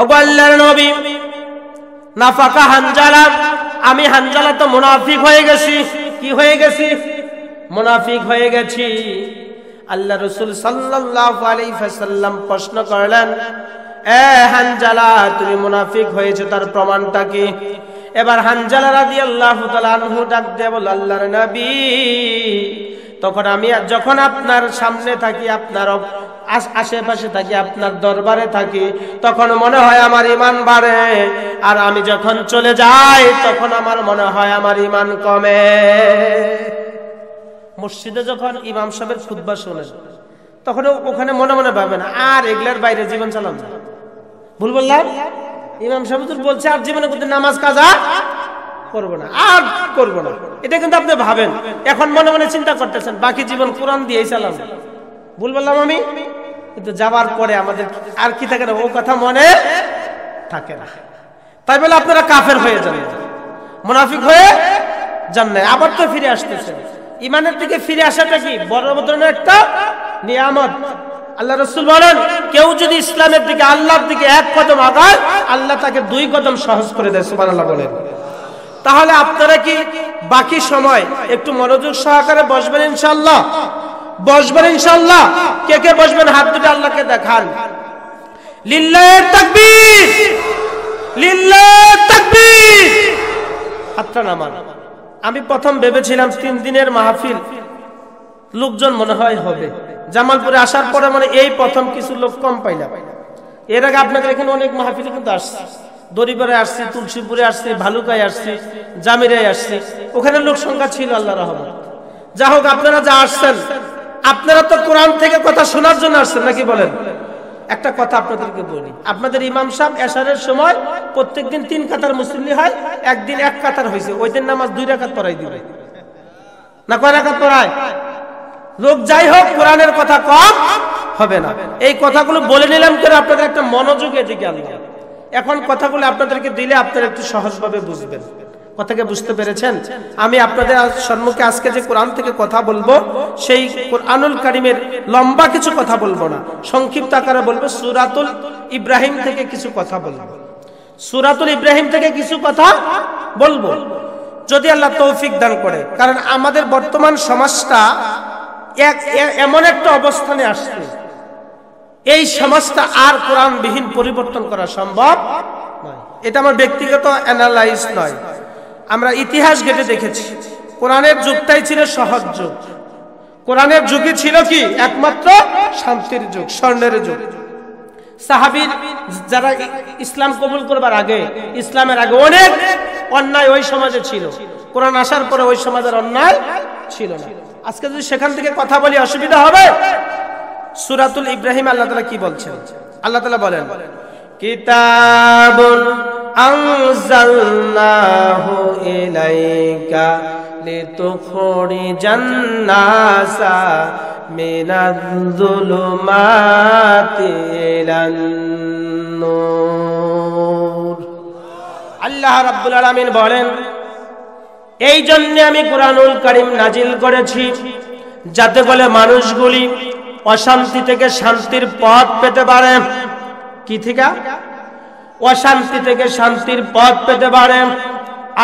ওগো আল্লাহর নবী, নাফাকা হানজালা, আমি হানজালা তো মুনাফিক হয়ে গেছি। কি হয়ে গেছি? মুনাফিক হয়ে গেছি। আল্লাহ রাসূল সাল্লাল্লাহু আলাইহি ওয়াসাল্লাম প্রশ্ন করলেন, এ হানজালা, তুমি মুনাফিক হয়েছো, তার প্রমাণটা কি? এবার হানজালা রাদিয়াল্লাহু তাআলা আনহু ডাক দিয়ে বলল, আল্লাহর নবী, তখন আমি যখন আপনার সামনে থাকি, আপনার আশেপাশে থাকি, আপনার দরবারে থাকি, তখন মনে হয় আমার ঈমান বাড়ে, আর আমি যখন চলে যাই তখন আমার মনে হয় আমার ঈমান কমে। মসজিদে যখন ইমাম সাহেবের খুতবা শুনেন, তখন ওখানে মনে মনে ভাবেন আর এগুলার বাইরে জীবন চালান না। ভুল বললাম? ইমাম সাহেব বলছে আর জীবনে কোথাও নামাজ কাজা করবো না, আর করবো না, এটা কিন্তু আপনি ভাবেন। এখন মনে মনে চিন্তা করতেছেন বাকি জীবন কোরআন দিয়েই চালাম। ভুল বললাম আমি? কিন্তু যাবার পরে আমাদের আর কি থাকে না, ও কথা মনে থাকে না। তাই বলে আপনারা কাফের হয়ে যান, মুনাফিক হয়ে যান না, আবার তো ফিরে আসতেছেন। ইমানের দিকে ফিরে আসাটা কি বড় ধরনের একটা নিয়ামত। আল্লাহ রাসূল বলেন, কেউ যদি ইসলামের দিকে, আল্লাহর দিকে এক কদম আগায়, আল্লাহ তাকে 2 কদম সহজ করে দেয়। সুবহানাল্লাহ বলেন। তাহলে আপনারা কি বাকি সময় একটু মনোযোগ সহকারে বসবেন ইনশাআল্লাহ? বসবেন ইনশাআল্লাহ? কে কে বসবেন হাত দুটো আল্লাহকে দেখান। লিল্লাহি তাকবীর, লিল্লাহি তাকবীর। হাতটা নামান। আমি প্রথম ভেবেছিলাম 3 দিনের মাহফিল, লোকজন মনে হয় হবে। জামালপুরে আসার পরে মানে এই প্রথম কিছু লোক কম পাইলাম। এর আগে আপনাদের এখানে অনেক মাহফিল কিন্তু আসছে, দরিপাড়ায় আসছি, তুলসীপুরে আসছি, ভালুকায় আসছি, জামিরায় আসছি, ওখানে লোক সংখ্যা ছিল আল্লাহর রহমত। যা হোক, আপনারা যা আসছেন, আপনারা তো কোরআন থেকে কথা শোনার জন্য আসছেন, নাকি বলেন? একটা কথা আপনাদেরকে বলি, আপনাদের ইমাম সাহেব এশারের সময় প্রত্যেকদিন 3 কাতার মুসল্লি হয়, একদিন 1 কাতার হয়েছে, ওই দিন নামাজ 2 রাকাত পড়াই দিবে না? কয় রাকাত পড়ায়? লোক যাই হোক, কোরআনের কথা কম হবে না। এই কথাগুলো বলে নিলাম করে আপনাদের একটা মনোযোগ এদিকে আনলাম। এখন কথাগুলো আপনাদেরকে দিলে আপনারা একটু সহজভাবে বুঝবেন। কথাকে বুঝতে পেরেছেন? আমি আপনাদের সম্মুখে আজকে যে কোরআন থেকে কথা বলবো, সেই কোরআনুল কারীমের লম্বা কিছু কথা বলবো না, সংক্ষিপ্ত আকারে বলবো। সূরাতুল ইব্রাহিম থেকে কিছু কথা বলবো, সূরাতুল ইব্রাহিম থেকে কিছু কথা বলবো, যদি আল্লাহ তৌফিক দান করে। কারণ আমাদের বর্তমান সমাজটা এমন একটা অবস্থানে আসছে, এই সমাজটা আর কোরআনবিহীন পরিবর্তন করা সম্ভব নয়। এটা আমার ব্যক্তিগত অ্যানালাইজ নয়, আমরা ইতিহাস ঘেঁটে দেখেছি। কোরআনের যুগটাই ছিল সহজ যুগ। কোরআনের যুগই ছিল কি একমাত্র শান্তির যুগ, স্বর্ণের যুগ। সাহাবীর যারা ইসলাম কবুল করবার আগে, ইসলামের আগে অনেক অন্যায় ওই সমাজে ছিল, কোরআন আসার পরে ওই সমাজের অন্যায় ছিল না। আজকে যদি সেখান থেকে কথা বলি অসুবিধা হবে। সূরাতুল ইব্রাহিম আল্লাহ তাআলা কি বলছেন? আল্লাহ তাআলা বলেন, কিতাবুন আনজালনাহু ইলাইকা লিতুখরিজান নাসা মিনাজ-যুলুমাতি ইলান নূর। আল্লাহ রাব্বুল আলামিন বলেন, এই জন্য আমি কোরআনুল কারীম নাজিল করেছি, যাতে বলে মানুষগুলি অশান্তি থেকে শান্তির পথ পেতে পারে। কি থেকে? অশান্তি থেকে শান্তির পথ পেতে পারে।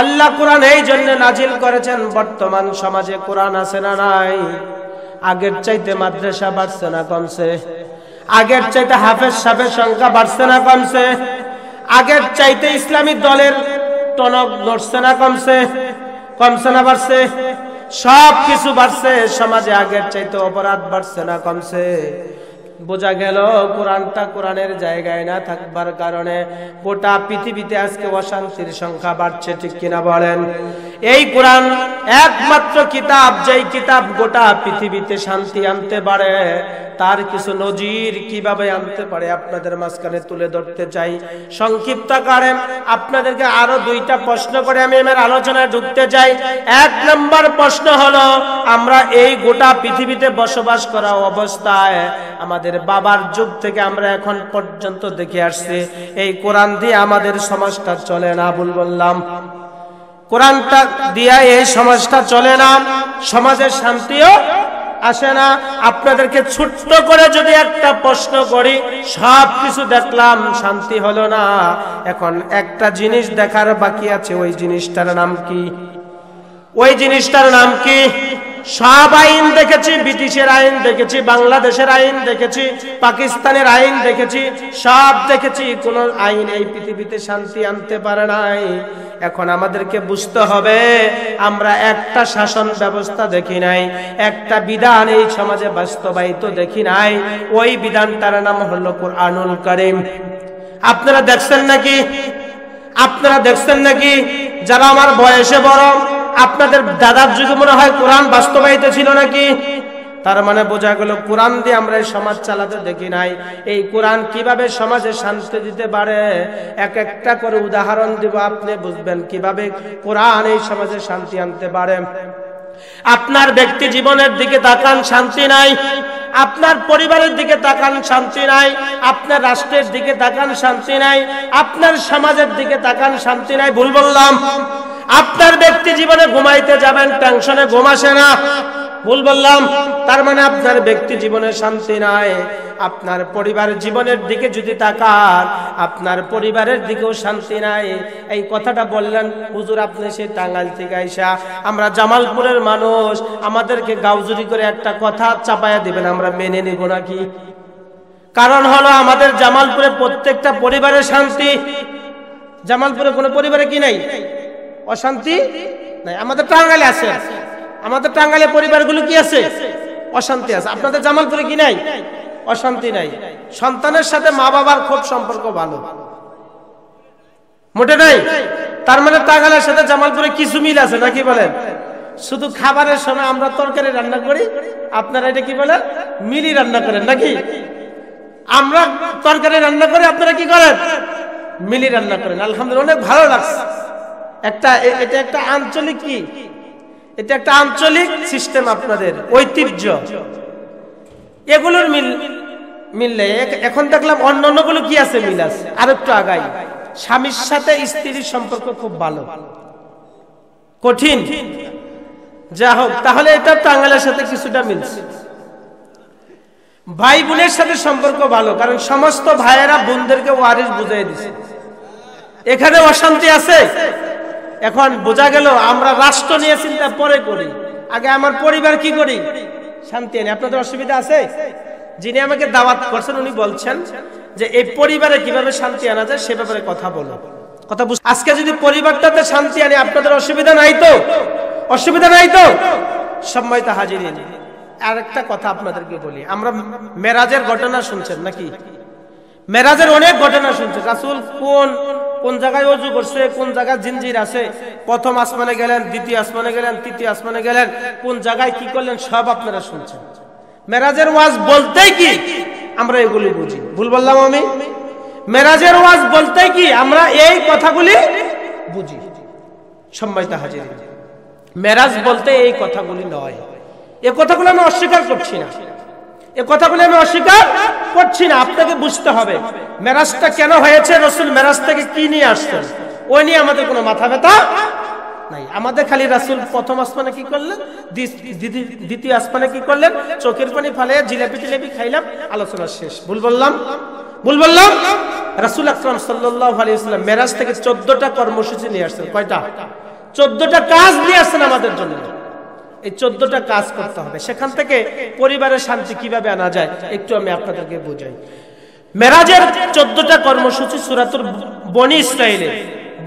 আল্লাহ কোরআন এই জন্য নাজিল করেছেন। বর্তমান সমাজে কোরআন আছে না নাই? আগের চাইতে মাদ্রাসা বাড়ছে না কমছে? আগের চাইতে হাফেজ সাহেবের সংখ্যা বাড়ছে না কমছে? আগের চাইতে ইসলামী দলের টনক নড়ছে না কমছে? কমছে না বাড়ছে? সব কিছু বাড়ছে। সমাজে আগের চাইতে অপরাধ বাড়ছে না কমছে? বোঝা গেল কোরআনটা কোরআনের জায়গায় না থাকবার কারণে গোটা পৃথিবীতে আজকে অশান্তির সংখ্যা বাড়ছে। ঠিক কিনা বলেন? এই কোরআন একমাত্র কিতাব, যেই কিতাব গোটা পৃথিবীতে শান্তি আনতে পারে। তার কিছু নজির কিভাবে আনতে পারে আপনাদের মাঝখানে তুলে ধরতে চাই সংক্ষিপ্ত আকারে। আপনাদেরকে আরো 2টা প্রশ্ন করে আমি আমার আলোচনায় ঢুকতে চাই। 1 নম্বর প্রশ্ন হলো, আমরা এই গোটা পৃথিবীতে বসবাস করা অবস্থায় আমাদের বাবার যুগ থেকে আমরা এখন পর্যন্ত দেখে আসছি, এই কোরআন দিয়ে আমাদের সমাজটা চলে না। ভুল বললাম? কোরআনটা দিয়া এই সমাজটা চলে না, সমাজের শান্তিও আসে না। আপনাদেরকে ছোট্ট করে যদি একটা প্রশ্ন করি, সব কিছু দেখলাম, শান্তি হলো না, এখন একটা জিনিস দেখার বাকি আছে। ওই জিনিসটার নাম কি? ওই জিনিসটার নাম কি? সব আইন দেখেছি, ব্রিটিশের আইন দেখেছি, বাংলাদেশের আইন দেখেছি, পাকিস্তানের আইন দেখেছি, সব দেখেছি, কোন আইন এই পৃথিবীতে শান্তি আনতে পারে নাই। এখন আমাদেরকে বুঝতে হবে, আমরা একটা শাসন ব্যবস্থা দেখি নাই, একটা বিধান এই সমাজে বাস্তবায়িত দেখি নাই। ওই বিধানটার নাম হলো কুরআনুল কারীম। আপনারা দেখছেন নাকি? আপনারা দেখছেন নাকি? যারা আমার বয়সে বড়, আপনাদের দাদার যুগে মনে হয় কোরআন বাস্তবায়িত ছিল নাকি? তার মানে বোঝা গেল কোরআন দিয়ে আমরা এই সমাজ চালাতে দেখি নাই। এই কোরআন কিভাবে সমাজে শান্তি দিতে পারে, এক একটা করে উদাহরণ দিব, আপনি বুঝবেন কিভাবে কোরআন এই সমাজে শান্তি আনতে পারে। আপনার ব্যক্তি জীবনের দিকে তাকান, শান্তি নাই। আপনার পরিবারের দিকে তাকান, শান্তি নাই। আপনার রাষ্ট্রের দিকে তাকান, শান্তি নাই। আপনার সমাজের দিকে তাকান, শান্তি নাই। ভুল বললাম? আপনার ব্যক্তি জীবনে ঘুমাইতে যাবেন, টেনশনে ঘুম আসে না। ভুল বললাম? তার মানে আপনার ব্যক্তি জীবনে শান্তি নাই। আপনার পরিবার জীবনের দিকে যদি তাকান, আপনার পরিবারের দিকেও শান্তি নাই। এই কথাটা বললেন হুজুর আপনি সেই টাঙ্গাইল থেকে আইসা, আমরা জামালপুরের মানুষ, আমাদেরকে গাউজুরি করে একটা কথা চাপায়া দিবেন, আমরা মেনে নিব নাকি? কারণ হলো আমাদের জামালপুরে প্রত্যেকটা পরিবারের শান্তি। জামালপুরে কোনো পরিবারে কি নাই? অশান্তি নাই। আমাদের টাঙ্গাইলে আছে, আমাদের টাঙ্গাইলের পরিবারগুলো কি আছে? অশান্তি আছে। আপনাদের জামালপুরে কি নাই? অশান্তি নাই। সন্তানের সাথে মা বাবার খুব সম্পর্ক ভালো, মোটে নাই। তার মানে টাঙ্গাইলের সাথে জামালপুরে কিছু মিল আছে নাকি বলেন? শুধু খাবারের সময় আমরা তরকারি রান্না করি, আপনারা এটা কি বলেন? মিলি রান্না করেন নাকি? আমরা তরকারি রান্না করি, আপনারা কি করেন? মিলি রান্না করেন। আলহামদুলিল্লাহ, অনেক ভালো লাগছে। এটা একটা আঞ্চলিক কি, এটা একটা আঞ্চলিক সিস্টেম, আপনাদের ঐতিহ্য, এগুলোর মিললে। এখন দেখলাম অন্য অন্যগুলো কি আছে, মিল আছে। আর একটু আগাই, স্বামীর সাথে স্ত্রীর সম্পর্ক খুব ভালো, কঠিন, যা হোক। তাহলে এটা টাঙ্গাইলের সাথে কিছুটা মিলছে। ভাই বোনের সাথে সম্পর্ক ভালো, কারণ সমস্ত ভাইয়েরা বোনদেরকে ওয়ারিস বুঝাই দিছে। এখানে অশান্তি আছে। এখন বোঝা গেল আমরা রাষ্ট্র নিয়ে চিন্তা পরে করি, আগে আমার পরিবার কি করি, শান্তি আনি। আপনাদের অসুবিধা আছে? যিনি আমাকে দাওয়াত করছেন উনি বলছেন যে এই পরিবারে কিভাবে শান্তি আনা যায় সে ব্যাপারে কথা বলো, কথা বুঝ। আজকে যদি পরিবারটাতে শান্তি আনি, আপনাদের অসুবিধা নাই তো? অসুবিধা নাই তো? সম্মানিত হাজিরিন, আর একটা কথা আপনাদেরকে বলি, আমরা মেরাজের ঘটনা শুনছেন নাকি? মেরাজের অনেক ঘটনা শুনছেন। রাসূল কোন জায়গায় ওযু করছে, কোন জায়গায় জিনজির আছে, প্রথম আসমানে গেলেন, দ্বিতীয় আসমানে গেলেন, তৃতীয় আসমানে গেলেন, কোন জায়গায় কি করলেন, সব আপনারা শুনছেন। মেরাজের ওয়াজ বলতেই কি আমরা এগুলি বুঝি? ভুল বললাম আমি? মেরাজের ওয়াজ বলতেই কি আমরা এই কথাগুলি বুঝি। সম্মানিত হাজিরিন, মেরাজ বলতে এই কথাগুলি নয়। এই কথাগুলো আমি অস্বীকার করছি না, এই কথাগুলো আমি অস্বীকার করছি না। আপনাকে বুঝতে হবে মেরাজটা কেন হয়েছে, রাসূল মেরাজ থেকে কি নিয়ে আসছেন, ওই নিয়ে আমাদের কোনো মাথা ব্যথা নাই। আমাদের খালি রাসূল প্রথম আসমানে কি করলেন, দ্বিতীয় আসমানে কি করলেন, চোখের পানি ফালিয়ে জিলাপি খাইলাম, আলোচনা শেষ। ভুল বললাম? ভুল বললাম? রাসূল আকরাম সাল্লাল্লাহু আলাইহি ওয়াসাল্লাম মেরাজ থেকে 14টা কর্মসূচি নিয়ে আসছেন। কয়টা? 14টা কাজ নিয়ে আসছেন আমাদের জন্য। এই 14টা কাজ করতে হবে। সেখান থেকে পরিবারের শান্তি কিভাবে আনা যায় একটু আমি আপনাদেরকে বুঝাই। মেরাজের 14টা কর্মসূচি সূরাতুল বনী ইসরাঈলের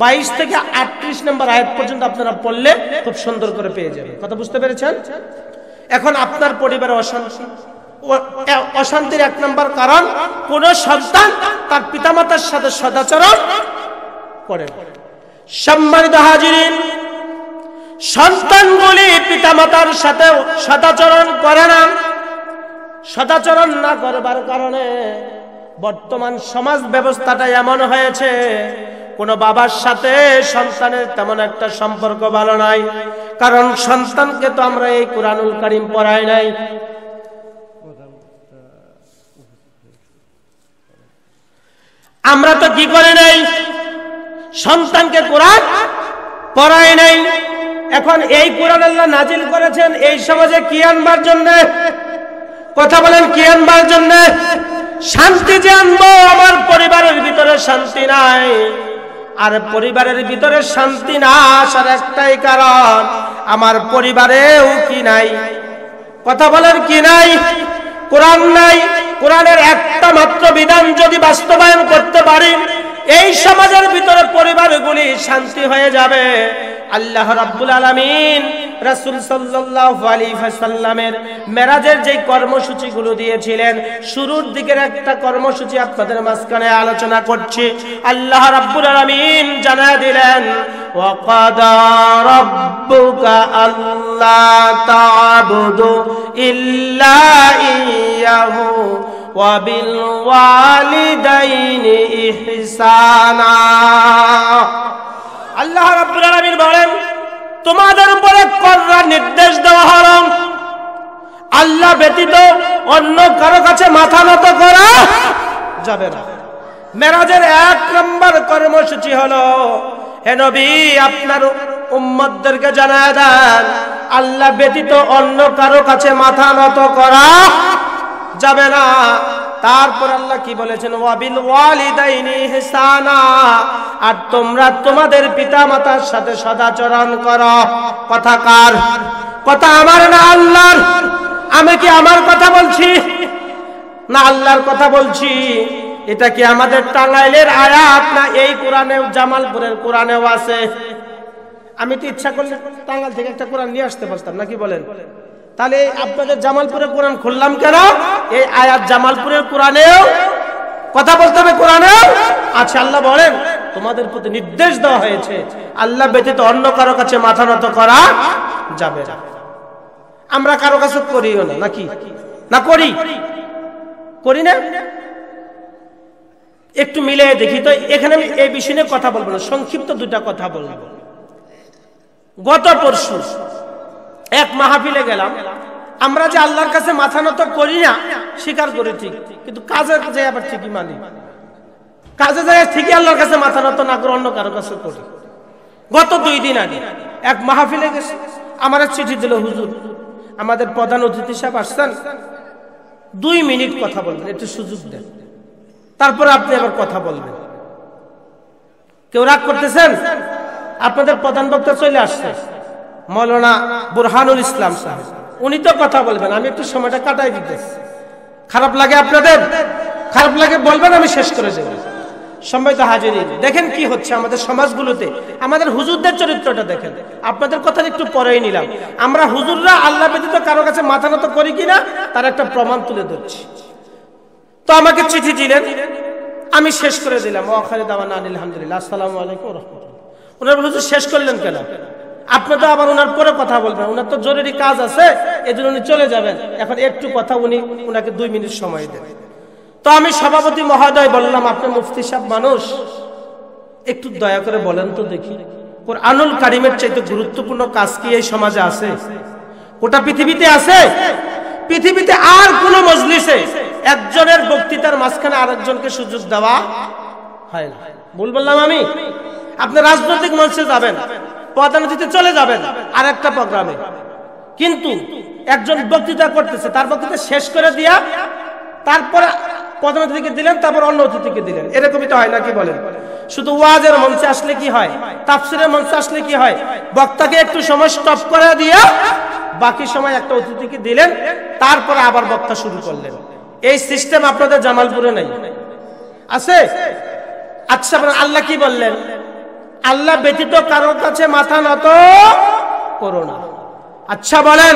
22 থেকে 38 নম্বর আয়াত পর্যন্ত আপনারা পড়লে খুব সুন্দর করে পেয়ে যাবেন। কথা বুঝতে পেরেছেন? এখন আপনার পরিবারে অশান্তির 1 নম্বর কারণ, কোন সন্তান তার পিতামাতার সাথে সদাচরণ করে। সম্মানিত হাজিরিন, সন্তানগুলি পিতামাতার সাথে সদাচরণ করে না। সদাচরণ না করবার কারণে বর্তমান সমাজ ব্যবস্থাটা এমন হয়েছে, কোন বাবার সাথে সন্তানের তেমন একটা সম্পর্ক ভালো নাই। কারণ সন্তানকে তো আমরা এই কুরআনুল কারীম পড়াই নাই। আমরা তো কি করে নাই, সন্তানকে কোরআন পড়াই নাই। এখন এই কোরআন আল্লাহ নাজিল করেছেন এই সমাজে কি আনবার জন্য? কথা বলেন কি আনবার জন্য? শান্তি যে আনবো। আমার পরিবারের ভিতরে শান্তি নাই, আর পরিবারের ভিতরে শান্তি না আসার একটাই কারণ, আমার পরিবারেও কি নাই? কথা বলেন কি নাই? কোরআন নাই। কোরআনের একটা মাত্র বিধান যদি বাস্তবায়ন করতে পারি, এই সমাজের ভিতরে পরিবারগুলি শান্তি হয়ে যাবে। আল্লাহ রাব্বুল আলামিন রাসূল সাল্লাল্লাহু আলাইহি ওয়াসাল্লামের মেরাজের যে কর্মসূচিগুলো দিয়েছিলেন, শুরুর দিকের একটা কর্মসূচি আপনাদের মাঝখানে আলোচনা করছি। আল্লাহ রাব্বুল আলামিন জানায় দিলেন, ওয়া কাদা রাব্বুকা আল্লা তা'বুদু ইল্লা ইয়াহু ওয়া বিল ওয়ালিদাইনি ইহসানা। আল্লাহ রাব্বুল আলামিন বলেন, তোমাদের উপরে কড়া নির্দেশ দেওয়া হলো, আল্লাহ ব্যতীত অন্য কারো কাছে মাথা নত করা যাবে না। মেরাজের 1 নম্বর কর্মসূচি হলো, হে নবী আপনার উম্মতদেরকে জানায় দেন, আল্লাহ ব্যতীত অন্য কারো কাছে মাথা নত করা যাবে না। তারপর আল্লাহ কি বলেছেন? ওয়াবিল ওয়ালিদাইনি ইহসানা, আর তোমরা তোমাদের পিতামাতার সাথে সদাচরণ করো। কথা কার? কথা আমার না আল্লাহর? আমি কি আমার কথা বলছি না আল্লাহর কথা বলছি? এটা কি আমাদের টাঙ্গাইলের আয়াত না এই কোরআনেও, জামালপুরের কোরআনেও আছে? আমি তো ইচ্ছা করলে টাঙ্গাইল থেকে একটা কোরআন নিয়ে আসতে পারতাম, নাকি বলেন? তাহলে আপনাদের জামালপুরের কোরআন খুললাম কেন? এই আয়াত জামালপুরের কোরআনেও কথা বলতে হবে, কোরআনেও আচ্ছা। আল্লাহ বলেন তোমাদের প্রতি নির্দেশ দেওয়া হয়েছে, আল্লাহ ব্যতীত অন্য কারো কাছে মাথা নত করা যাবে না। আমরা কারো কাছে করিও না, নাকি না? করি না? একটু মিলে দেখি তো। এখানে আমি এই বিষয় নিয়ে কথা বলবো না, সংক্ষিপ্ত 2টা কথা বলবো। গত পরশু এক মাহফিলে গেলাম। আমরা যে আল্লাহর কাছে মাথা নত করি না স্বীকার করি ঠিক, কিন্তু কাজে যায় আবার ঠিকই মানি। কাজে যায় ঠিকই আল্লাহর কাছে মাথা নত না করে অন্য কারো কাছে করি। গত 2 দিন আগে এক মাহফিলে গেছে, আমার চিঠি দিল, হুজুর আমাদের প্রধান অতিথি সাহেব আসছেন, 2 মিনিট কথা বলবেন, একটু সুযোগ দেন, তারপর আপনি আবার কথা বলবেন। কেউ রাগ করতেছেন? আপনাদের প্রধান বক্তা চলে আসছে, মৌলানা বুরহানুল ইসলাম সাহেব, উনি তো কথা বলবেন, আমি একটু সময়টা কাটাই দিতেছি। খারাপ লাগে আপনাদের? খারাপ লাগে বলবেন, আমি শেষ করে দেব। সম্মানিত হাজিরিন, দেখেন কি হচ্ছে আমাদের সমাজগুলোতে। আমাদের হুজুরদের চরিত্রটা দেখেন। আপনাদের কথা একটু পরেই নিলাম। আমরা হুজুররা আল্লাহ ব্যতীত কারো কাছে মাথা নত করি কিনা তার একটা প্রমাণ তুলে ধরছি। তো আমাকে চিঠি দিলেন, আমি শেষ করে দিলাম, ওয়াখারি দাওয়ানা আলহামদুলিল্লাহ, আসসালামু আলাইকুম ওয়া রাহমাতুল্লাহ। ওনার হুজুর শেষ করলেন কেন? আপনি তো আবার ওনার পরে কথা বলবেন, ওনার তো জরুরি কাজ আছে, এজন্য উনি চলে যাবেন। এখন একটু কথা ওনাকে 2 মিনিট সময় দেন। তো আমি সভাপতি মহোদয় বললাম, আপনি মুফতি সাহেব মানুষ, একটু দয়া করে বলেন তো দেখি, কুরআনুল কারীমের চাইতে গুরুত্বপূর্ণ কাজ কি এই সমাজে আছে? গোটা পৃথিবীতে আছে? পৃথিবীতে আর কোন মজলিসে একজনের বক্তৃতার মাঝখানে আরেকজনকে সুযোগ দেওয়া হয় না। ভুল বললাম আমি? আপনি রাজনৈতিক মঞ্চে যাবেন, প্রধান অতিথি চলে যাবেন আর একটা প্রোগ্রামে, কিন্তু একজন বক্তৃতা করতেছে, তার বক্তৃতা শেষ করে দিয়া তারপর প্রধান অতিথিকে দিলেন, তারপর অন্য অতিথিকে দিলেন। এরকমই তো হয়, নাকি বলেন? শুধু ওয়াজের মঞ্চে আসলে কি হয়, তাফসীরের মঞ্চে আসলে কি হয়, বক্তাকে একটু সময় স্টপ করে দিয়া বাকি সময় একটা অতিথিকে দিলেন, তারপরে আবার বক্তা শুরু করলেন। এই সিস্টেম আপনাদের জামালপুরে নাই, আছে? আচ্ছা, আল্লাহ কি বললেন? আল্লাহ ব্যতীত কারোর কাছে মাথা নত করো না। আচ্ছা বলেন,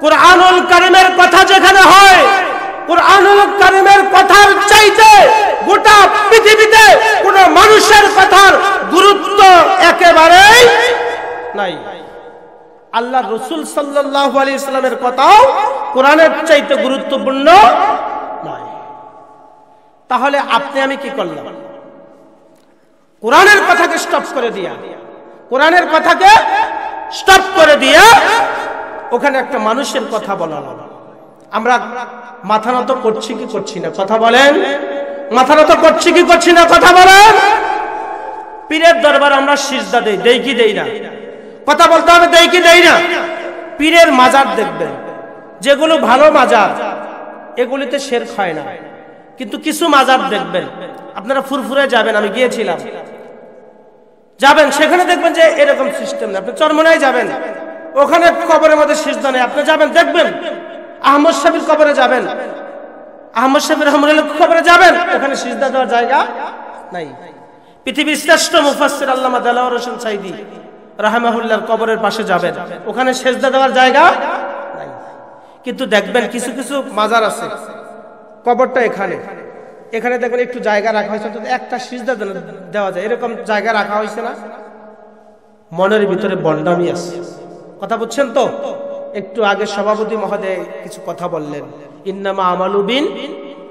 কুরআনুল কারীমের কথা যেখানে হয়, কুরআনুল কারীমের কথার চাইতে গোটা পৃথিবীতে কোন মানুষের কথার গুরুত্ব একেবারেই নাই। আল্লাহ রাসূল সাল্লাল্লাহু আলাইহি ওয়াসাল্লামের কথাও কোরআনের চাইতে গুরুত্বপূর্ণ নয়। তাহলে আপনি আমি কি করলাম? কোরআনের কথাকে স্টপ করে দিয়া, কোরআনের কথাকে স্টপ করে দিয়া ওখানে একটা মানুষের কথা বলা হলো। আমরা মাথা নত করছি কি করছি না? কথা বলেন। মাথা নত করছি কি করছি না? কথা বলেন। পীরের দরবার আমরা সিজদা দেই, দেই কি দেই না? কথা বলতে হবে, দেই কি দেই না? পীরের মাজার দেখবেন, যেগুলো ভালো মাজার এগুলিতে শিরক হয় না। কিন্তু কিছু মাজার দেখবেন, আপনারা ফুরফুরে যাবেন, আমি গিয়েছিলাম, যাবেন সেখানে দেখবেন যে এরকম সিস্টেম নেই। আপনি চরমনায় যাবেন, ওখানে কবরের মধ্যে সিজদা নেই, আপনি যাবেন দেখবেন। আহমদ সাহেবের কবরে যাবেন, আহমদ সাহেবের রহমাতুল্লাহ কবরে যাবেন, ওখানে সিজদা দেওয়ার জায়গা নাই। পৃথিবীর শ্রেষ্ঠ মুফাসসির আল্লামা দেলাওয়ার হোসেন সাইদি রাহিমাহুল্লাহর কবরের পাশে যাবেন, ওখানে সিজদা দেওয়ার জায়গা নাই। কিন্তু দেখবেন কিছু কিছু মাজার আছে, কবরটা এখানে, এখানে দেখবেন একটু জায়গা রাখা হয়েছে, অন্তত একটা সিজদা দেওয়া যায়, এরকম জায়গা রাখা হয়েছে না? মনের ভিতরে বন্ডামি আছে। কথা বুঝছেন তো? একটু আগে সভাপতি মহোদয় কিছু কথা বললেন, ইন্নামা আমালু বিন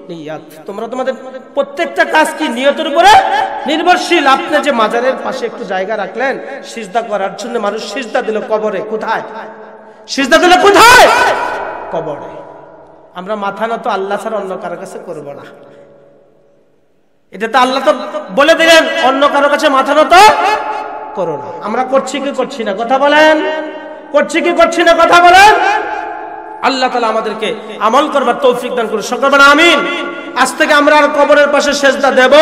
নিয়াত। তোমরা তোমাদের প্রত্যেকটা কাজ কি নিয়তের উপরে নির্ভরশীল। আপনি যে মাজারের পাশে একটু জায়গা রাখলেন সিজদা করার জন্য, মানুষ সিজদা দিল কবরে, কোথায় সিজদা দিল? কোথায়? কবরে। আমরা মাথা নত আল্লাহ ছাড়া অন্য কারো কাছে করব না, এটা তো আল্লাহ তো বলে দিলেন, অন্য কারো কাছে মাথা নত করো না। আমরা করছি কি করছি না? কথা বলেন, করছি কি করছি না? কথা বলেন। আল্লাহ তাআলা আমাদেরকে আমল করবার তৌফিক দান করুন, সকলে বলেন আমিন। আজ থেকে আমরা আর কবরের পাশে সিজদা দেব